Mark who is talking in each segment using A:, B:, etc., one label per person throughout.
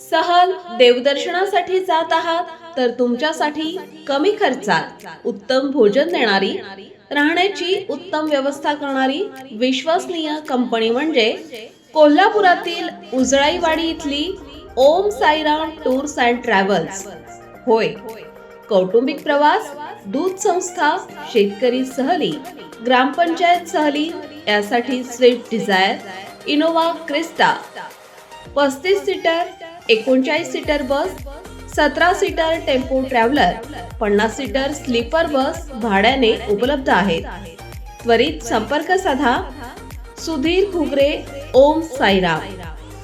A: सहल देवदर्शनासाठी जात आहात तर तुमच्यासाठी कमी खर्चात उत्तम भोजन देणारी, राहण्याची उत्तम व्यवस्था करणारी विश्वसनीय कंपनी म्हणजे कोल्हापुरातील उजळाईवाडी इथली Om Sairam tours and travels. होय, कौटुंबिक प्रवास, दूध संस्था, शेतकरी सहली, ग्रामपंचायत सहली यासाठी Swift Dzire, Innova Crysta, 35 seater, 39 seater bus, 17 seater tempo traveller, 50 seater sleeper bus भाड्याने उपलब्ध आहेत. त्वरित संपर्क साधा. सुधीर घुगरे, ओम साईराम.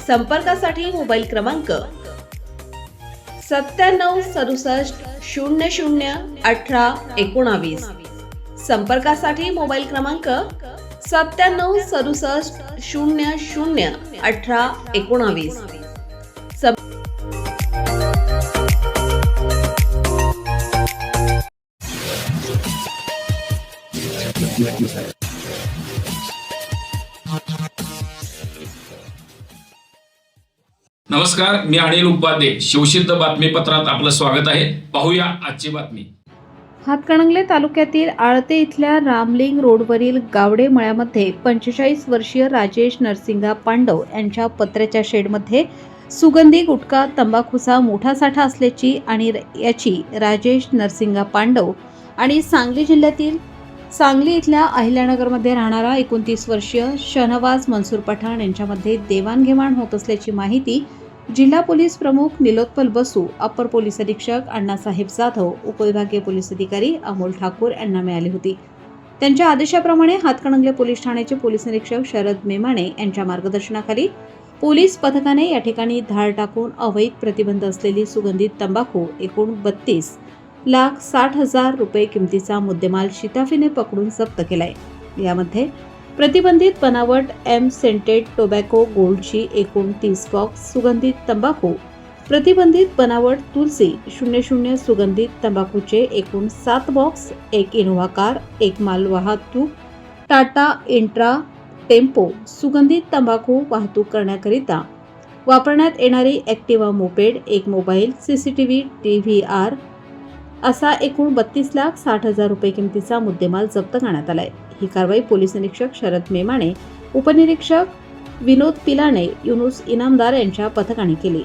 A: संपर्कासाठी मोबाईल क्रमांक 9767001819. संपर्कासाठी मोबाईल क्रमांक 9767001819.
B: नमस्कार, मी अनिल उपाध्ये. शिवसिद्ध बातमीपत्रात आपलं स्वागत आहे. पाहूया आजची बातमी.
C: हातकणंगले तालुक्यातील आळते इथल्या रामलिंग रोडवरील गावडे मळ्यामध्ये 45 वर्षीय राजेश नरसिंगा पांडव यांच्या पत्र्याच्या शेडमध्ये सुगंधी गुटखा तंबाखूचा मोठा साठा असल्याची आणि याची राजेश नरसिंगा पांडव आणि सांगली जिल्ह्यातील सांगली इथल्या अहिल्यानगरमध्ये राहणारा 29 वर्षीय शहनवाज मनसूर पठाण यांच्यामध्ये देवाणघेवाण होत असल्याची माहिती जिल्हा पोलीस प्रमुख निलोत्पल बसू, अप्पर पोलीस अधीक्षक अण्णासाहेब जाधव, उपविभागीय पोलीस अधिकारी अमोल ठाकूर यांना मिळाली होती. त्यांच्या आदेशाप्रमाणे हातकणंगले पोलीस ठाण्याचे पोलीस निरीक्षक शरद मेमाणे यांच्या मार्गदर्शनाखाली पोलीस पथकाने या ठिकाणी धाड टाकून अवैध प्रतिबंध असलेली सुगंधित तंबाखू एकूण 32,60,000 रुपये किमतीचा मुद्देमाल शिताफीने पकडून जप्त केलाय. यामध्ये प्रतिबंधित बनावट एम सेंटेड टोबॅको गोल्डची एकूण 30 बॉक्स सुगंधित तंबाखू, प्रतिबंधित बनावट तुलसी 00 सुगंधित तंबाखूचे एकूण 7 बॉक्स, एक इनोव्हा कार, एक मालवाहतूक टाटा इंट्रा टेम्पो सुगंधित तंबाखू वाहतूक करण्याकरिता वापरण्यात येणारी ॲक्टिवा मोपेड, एक मोबाईल, CCTV, DVR असा एकूण 32,60,000 रुपये किमतीचा मुद्देमाल जप्त करण्यात आलाय. ही कारवाई पोलीस निरीक्षक शरद मेमाणे, उपनिरीक्षक विनोद पिलाणे, युनुस इनामदार यांच्या पथकाने केली.